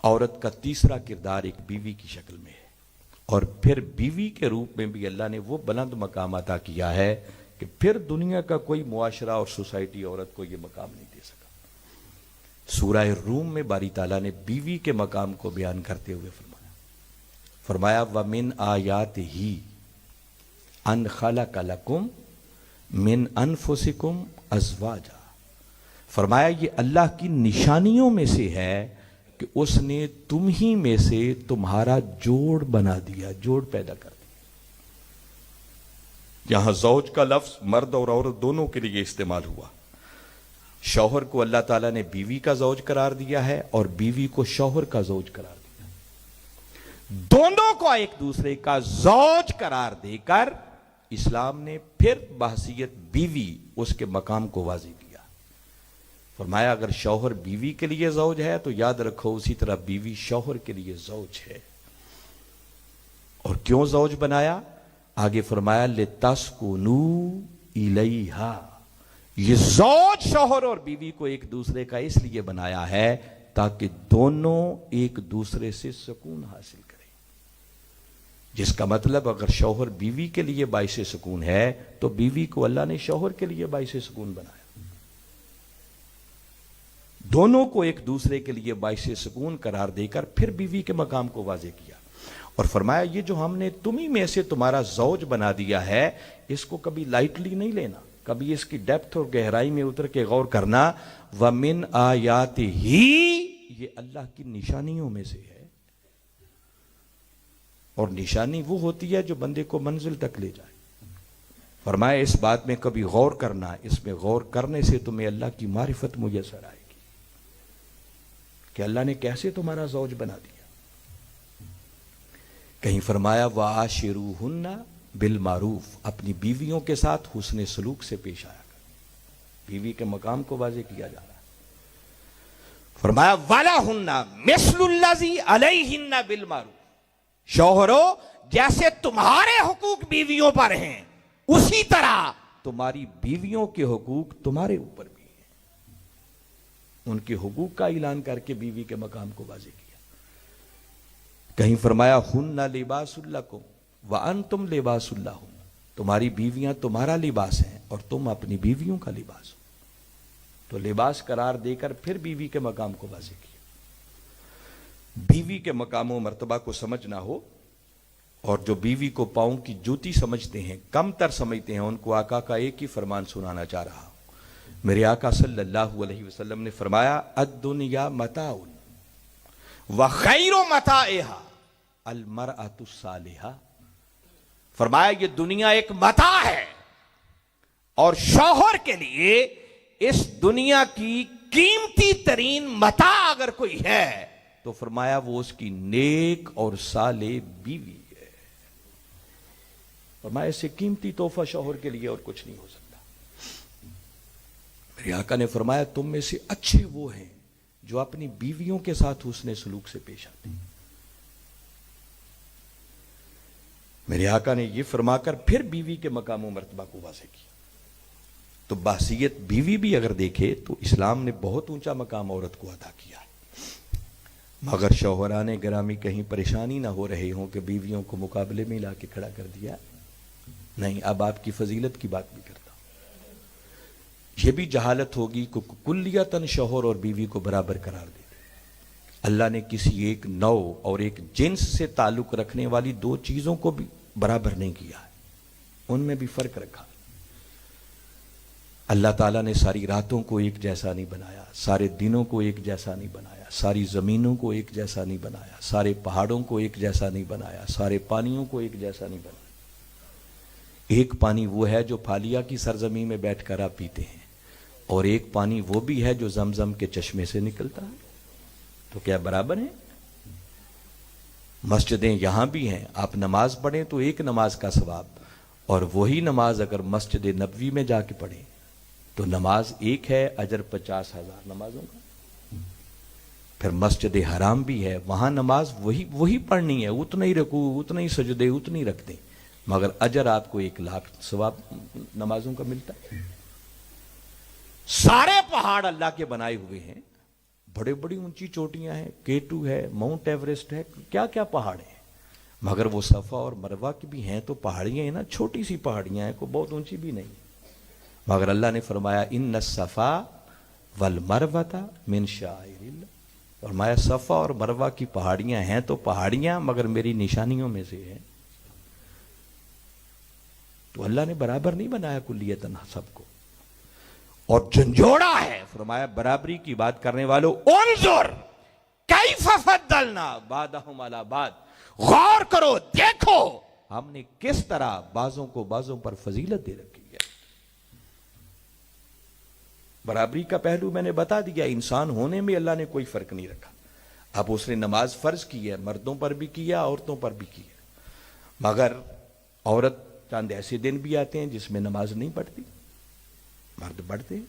عورت کا تیسرا کردار ایک بیوی کی شکل میں ہے، اور پھر بیوی کے روپ میں بھی اللہ نے وہ بلند مقام عطا کیا ہے کہ پھر دنیا کا کوئی معاشرہ اور سوسائٹی عورت کو یہ مقام نہیں دے سکا۔ سورہ روم میں باری تعالیٰ نے بیوی کے مقام کو بیان کرتے ہوئے فرمایا وَمِنْ آیَاتِهِ أَنْ خَلَقَ لَكُمْ مِنْ أَنفُسِكُمْ أَزْوَاجًا، فرمایا یہ اللہ کی نشانیوں میں سے ہے کہ اس نے تم ہی میں سے تمہارا جوڑ بنا دیا، جوڑ پیدا کر دیا۔ یہاں زوج کا لفظ مرد اور عورت دونوں کے لیے استعمال ہوا۔ شوہر کو اللہ تعالیٰ نے بیوی کا زوج قرار دیا ہے اور بیوی کو شوہر کا زوج قرار دیا، دونوں کو ایک دوسرے کا زوج قرار دے کر اسلام نے پھر بحثیت بیوی اس کے مقام کو واضح کیا۔ فرمایا اگر شوہر بیوی کے لیے زوج ہے تو یاد رکھو اسی طرح بیوی شوہر کے لیے زوج ہے۔ اور کیوں زوج بنایا؟ آگے فرمایا لِتَسْكُنُوا إِلَيْهَا، یہ زوج شوہر اور بیوی کو ایک دوسرے کا اس لیے بنایا ہے تاکہ دونوں ایک دوسرے سے سکون حاصل کریں۔ جس کا مطلب اگر شوہر بیوی کے لیے باعث سکون ہے تو بیوی کو اللہ نے شوہر کے لیے باعث سکون بنایا۔ دونوں کو ایک دوسرے کے لیے باعث سکون قرار دے کر پھر بیوی کے مقام کو واضح کیا اور فرمایا یہ جو ہم نے تمہیں میں سے تمہارا زوج بنا دیا ہے اس کو کبھی لائٹلی نہیں لینا، کبھی اس کی ڈیپتھ اور گہرائی میں اتر کے غور کرنا۔ وَمِنْ آیَاتِهِ، یہ اللہ کی نشانیوں میں سے ہے، اور نشانی وہ ہوتی ہے جو بندے کو منزل تک لے جائے۔ فرمایا اس بات میں کبھی غور کرنا، اس میں غور کرنے سے تمہیں اللہ کی معرفت میسر آئے گی کہ اللہ نے کیسے تمہارا زوج بنا دیا۔ کہیں فرمایا وَعَاشِرُوهُنَّ بِالْمَعْرُوفِ، اپنی بیویوں کے ساتھ حسن سلوک سے پیش آیا کر، بیوی کے مقام کو واضح کیا جا رہا ہے۔ فرمایا وَلَهُنَّ مِثْلُ الَّذِي عَلَيْهِنَّ بِالْمَعْرُوفِ، شوہرو جیسے تمہارے حقوق بیویوں پر ہیں اسی طرح تمہاری بیویوں کے حقوق تمہارے اوپر بھی ہیں۔ ان کے حقوق کا اعلان کر کے بیوی کے مقام کو واضح کیا۔ کہیں فرمایا ہن لباس لکم وانتم لباس لہن، تمہاری بیویاں تمہارا لباس ہیں اور تم اپنی بیویوں کا لباس ہو۔ تو لباس قرار دے کر پھر بیوی کے مقام کو واضح کیا۔ بیوی کے مقام و مرتبہ کو سمجھنا ہو، اور جو بیوی کو پاؤں کی جوتی سمجھتے ہیں، کم تر سمجھتے ہیں، ان کو آقا کا ایک ہی فرمان سنانا چاہ رہا ہوں۔ میرے آقا صلی اللہ علیہ وسلم نے فرمایا الدنیا متاع وخیر متاعها المرأة الصالحہ، فرمایا یہ دنیا ایک متاع ہے اور شوہر کے لیے اس دنیا کی قیمتی ترین متاع اگر کوئی ہے تو فرمایا وہ اس کی نیک اور صالح بیوی ہے۔ فرمایا اس سے قیمتی تحفہ شوہر کے لیے اور کچھ نہیں ہو سکتا۔ میرے آقا نے فرمایا تم میں سے اچھے وہ ہیں جو اپنی بیویوں کے ساتھ حسن سلوک سے پیش آتے ہیں۔ میرے آقا نے یہ فرما کر پھر بیوی کے مقام و مرتبہ کو واضح کیا۔ تو بحثیت بیوی بھی اگر دیکھے تو اسلام نے بہت اونچا مقام عورت کو عطا کیا ہے، مگر شوہران گرامی کہیں پریشانی نہ ہو رہے ہوں کہ بیویوں کو مقابلے میں لا کے کھڑا کر دیا۔ نہیں، اب آپ کی فضیلت کی بات بھی کرتا ہوں۔ یہ بھی جہالت ہوگی کہ کلیتاً شوہر اور بیوی کو برابر قرار دے۔ اللہ نے کسی ایک نوع اور ایک جنس سے تعلق رکھنے والی دو چیزوں کو بھی برابر نہیں کیا ہے، ان میں بھی فرق رکھا۔ اللہ تعالیٰ نے ساری راتوں کو ایک جیسا نہیں بنایا، سارے دنوں کو ایک جیسا نہیں بنایا، ساری زمینوں کو ایک جیسا نہیں بنایا، سارے پہاڑوں کو ایک جیسا نہیں بنایا، سارے پانیوں کو ایک جیسا نہیں بنایا۔ ایک پانی وہ ہے جو پھالیا کی سرزمین میں بیٹھ کر آپ پیتے ہیں، اور ایک پانی وہ بھی ہے جو زمزم کے چشمے سے نکلتا ہے۔ تو کیا برابر ہیں؟ مسجدیں یہاں بھی ہیں، آپ نماز پڑھیں تو ایک نماز کا ثواب، اور وہی نماز اگر مسجد نبوی میں جا کے پڑھیں تو نماز ایک ہے، اجر 50,000 نمازوں کا۔ پھر مسجد حرام بھی ہے، وہاں نماز وہی پڑھنی ہے، اتنا ہی رکوع، اتنا ہی سجدے، اتنی رکھتے ہیں، مگر اجر آپ کو 1,00,000 ثواب نمازوں کا ملتا ہے۔ سارے پہاڑ اللہ کے بنائے ہوئے ہیں، بڑے بڑی اونچی چوٹیاں ہیں, K2 ہے, ماؤنٹ ایوریسٹ ہے, کیا کیا پہاڑ ہیں, مگر وہ صفا اور مروہ کی بھی ہیں تو پہاڑیاں ہیں نا, چھوٹی سی پہاڑیاں ہیں, کوئی بہت اونچی بھی نہیں. مگر اللہ نے فرمایا ان الصفا والمروۃ من شعائر اللہ, فرمایا صفا اور مروہ کی پہاڑیاں ہیں تو پہاڑیاں مگر میری نشانیوں میں سے ہیں. تو اللہ نے برابر نہیں بنایا کلیتاً سب کو, اور جھنجھوڑا ہے. فرمایا برابری کی بات کرنے والوں انظر کیف فضلنا بعضهم علی بعض, غور کرو دیکھو ہم نے کس طرح بعضوں کو بعضوں پر فضیلت دے رکھی ہے. برابری کا پہلو میں نے بتا دیا, انسان ہونے میں اللہ نے کوئی فرق نہیں رکھا. اب اس نے نماز فرض کی ہے, مردوں پر بھی کیا عورتوں پر بھی کیا, مگر عورت چاند ایسے دن بھی آتے ہیں جس میں نماز نہیں پڑھتی, مرد پڑھتے ہیں.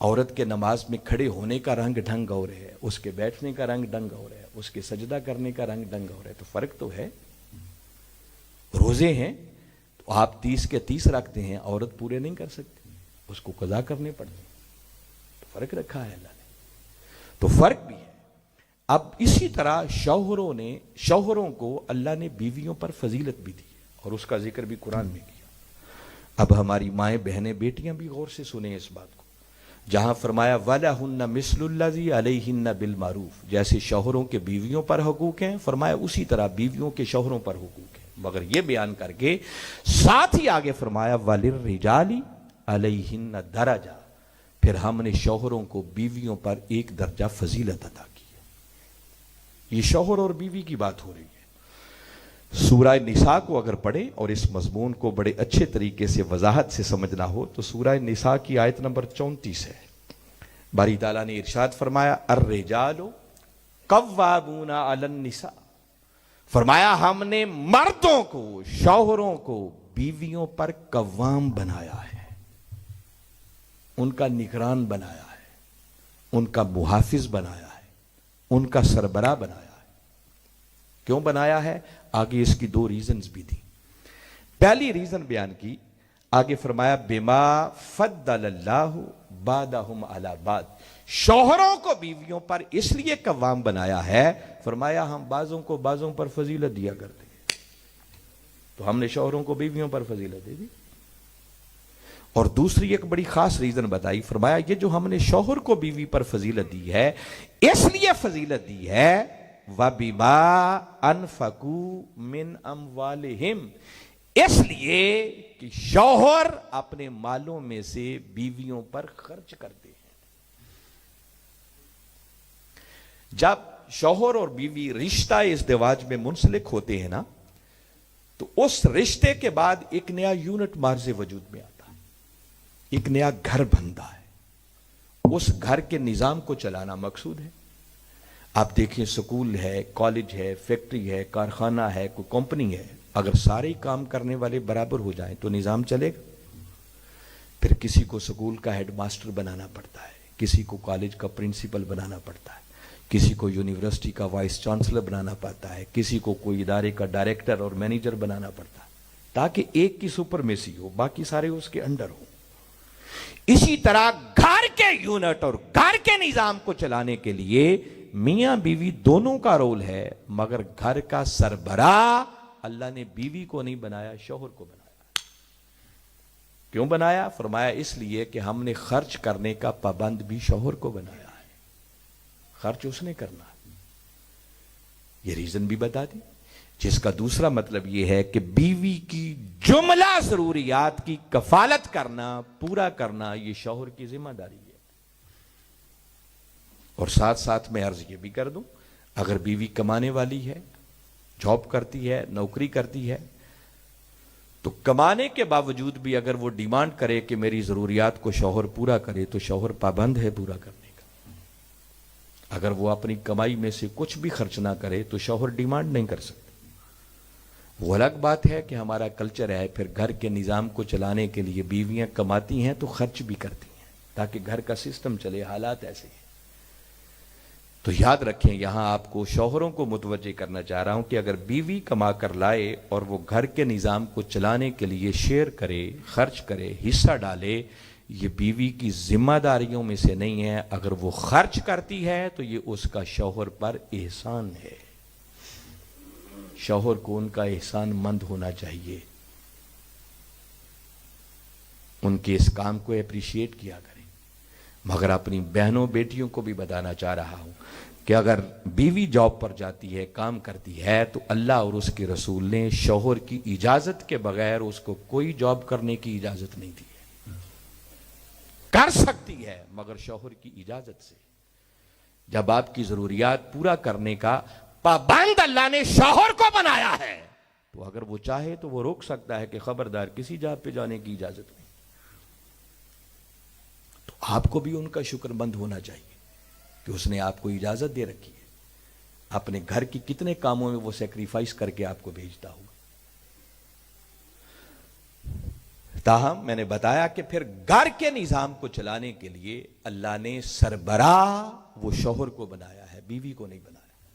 عورت کے نماز میں کھڑے ہونے کا رنگ ڈھنگ اور ہے, اس کے بیٹھنے کا رنگ ڈھنگ اور ہے, اس کے سجدہ کرنے کا رنگ ڈھنگ اور ہے. تو فرق تو ہے. روزے ہیں تو آپ 30 کے 30 رکھتے ہیں, عورت پورے نہیں کر سکتی, اس کو قضا کرنے پڑتے ہیں. تو فرق رکھا ہے اللہ نے, تو فرق بھی ہے. اب اسی طرح شوہروں کو اللہ نے بیویوں پر فضیلت بھی دی اور اس کا ذکر بھی قرآن میں کیا. اب ہماری مائیں بہنیں بیٹیاں بھی غور سے سنیں اس بات کو, جہاں فرمایا وَلَهُنَّ مِثْلُ الَّذِي عَلَيْهِنَّ بِالْمَعْرُوفِ, جیسے شوہروں کے بیویوں پر حقوق ہیں, فرمایا اسی طرح بیویوں کے شوہروں پر حقوق ہیں. مگر یہ بیان کر کے ساتھ ہی آگے فرمایا وَلِلرِّجَالِ عَلَيْهِنَّ دَرَجَةٌ, پھر ہم نے شوہروں کو بیویوں پر ایک درجہ فضیلت عطا کی ہے. یہ شوہر اور بیوی کی بات ہو رہی ہے. سورہ نساء کو اگر پڑھیں اور اس مضمون کو بڑے اچھے طریقے سے وضاحت سے سمجھنا ہو تو سورہ نساء کی آیت نمبر 34 ہے. باری تعالیٰ نے ارشاد فرمایا الرجال قوامون علی النساء, فرمایا ہم نے مردوں کو شوہروں کو بیویوں پر قوام بنایا ہے, ان کا نگران بنایا ہے, ان کا محافظ بنایا ہے, ان کا سربراہ بنایا ہے. کیوں بنایا ہے؟ آگے اس کی 2 ریزنز بھی دی. پہلی ریزن بیان کی, آگے فرمایا بما فضل اللہ بعضهم علی بعض, شوہروں کو بیویوں پر اس لیے قوام بنایا ہے, فرمایا ہم بعضوں کو بعضوں پر فضیلت دیا کرتے ہیں, تو ہم نے شوہروں کو بیویوں پر فضیلت دے دی. اور دوسری ایک بڑی خاص ریزن بتائی, فرمایا یہ جو ہم نے شوہر کو بیوی پر فضیلت دی ہے اس لیے فضیلت دی ہے وَبِمَا أَنفَقُوا مِنْ أَمْوَالِهِمْ, اس لیے کہ شوہر اپنے مالوں میں سے بیویوں پر خرچ کرتے ہیں. جب شوہر اور بیوی رشتہ ازدواج میں منسلک ہوتے ہیں نا, تو اس رشتے کے بعد ایک نیا یونٹ مارز وجود میں آتا ہے, ایک نیا گھر بنتا ہے. اس گھر کے نظام کو چلانا مقصود ہے. آپ دیکھیں سکول ہے, کالج ہے, فیکٹری ہے, کارخانہ ہے, کوئی کمپنی ہے, اگر سارے کام کرنے والے برابر ہو جائیں تو نظام چلے گا. پھر کسی کو سکول کا ہیڈ ماسٹر بنانا پڑتا ہے, کسی کو کالج کا پرنسپل بنانا پڑتا ہے, کسی کو یونیورسٹی کا وائس چانسلر بنانا پڑتا ہے, کسی کو کوئی ادارے کا ڈائریکٹر اور مینیجر بنانا پڑتا ہے, تاکہ ایک کی سپرمیسی ہو, باقی سارے اس کے انڈر ہوں. اسی طرح گھر کے یونٹ اور گھر کے نظام کو چلانے کے لیے میاں بیوی دونوں کا رول ہے, مگر گھر کا سربراہ اللہ نے بیوی کو نہیں بنایا, شوہر کو بنایا. کیوں بنایا؟ فرمایا اس لیے کہ ہم نے خرچ کرنے کا پابند بھی شوہر کو بنایا ہے, خرچ اس نے کرنا ہے. یہ ریزن بھی بتا دی, جس کا دوسرا مطلب یہ ہے کہ بیوی کی جملہ ضروریات کی کفالت کرنا, پورا کرنا, یہ شوہر کی ذمہ داری ہے. اور ساتھ ساتھ میں عرض یہ بھی کر دوں, اگر بیوی کمانے والی ہے, جاب کرتی ہے, نوکری کرتی ہے, تو کمانے کے باوجود بھی اگر وہ ڈیمانڈ کرے کہ میری ضروریات کو شوہر پورا کرے, تو شوہر پابند ہے پورا کرنے کا. اگر وہ اپنی کمائی میں سے کچھ بھی خرچ نہ کرے تو شوہر ڈیمانڈ نہیں کر سکتے. وہ الگ بات ہے کہ ہمارا کلچر ہے, پھر گھر کے نظام کو چلانے کے لیے بیویاں کماتی ہیں تو خرچ بھی کرتی ہیں تاکہ گھر کا سسٹم چلے, حالات ایسے ہیں. تو یاد رکھیں, یہاں آپ کو شوہروں کو متوجہ کرنا چاہ رہا ہوں کہ اگر بیوی کما کر لائے اور وہ گھر کے نظام کو چلانے کے لیے شیئر کرے, خرچ کرے, حصہ ڈالے, یہ بیوی کی ذمہ داریوں میں سے نہیں ہے. اگر وہ خرچ کرتی ہے تو یہ اس کا شوہر پر احسان ہے. شوہر کو ان کا احسان مند ہونا چاہیے, ان کے اس کام کو اپریشیٹ کیا کریں. مگر اپنی بہنوں بیٹیوں کو بھی بتانا چاہ رہا ہوں کہ اگر بیوی جاب پر جاتی ہے, کام کرتی ہے, تو اللہ اور اس کے رسول نے شوہر کی اجازت کے بغیر اس کو کوئی جاب کرنے کی اجازت نہیں دی ہے. کر سکتی ہے مگر شوہر کی اجازت سے. جب آپ کی ضروریات پورا کرنے کا پابند اللہ نے شوہر کو بنایا ہے, تو اگر وہ چاہے تو وہ روک سکتا ہے کہ خبردار کسی جاب پہ جانے کی اجازت نہیں. تو آپ کو بھی ان کا شکر مند ہونا چاہیے کہ اس نے آپ کو اجازت دے رکھی ہے. اپنے گھر کی کتنے کاموں میں وہ سیکریفائس کر کے آپ کو بھیجتا ہوگا. تاہم میں نے بتایا کہ پھر گھر کے نظام کو چلانے کے لیے اللہ نے سربراہ وہ شوہر کو بنایا ہے, بیوی کو نہیں بنایا.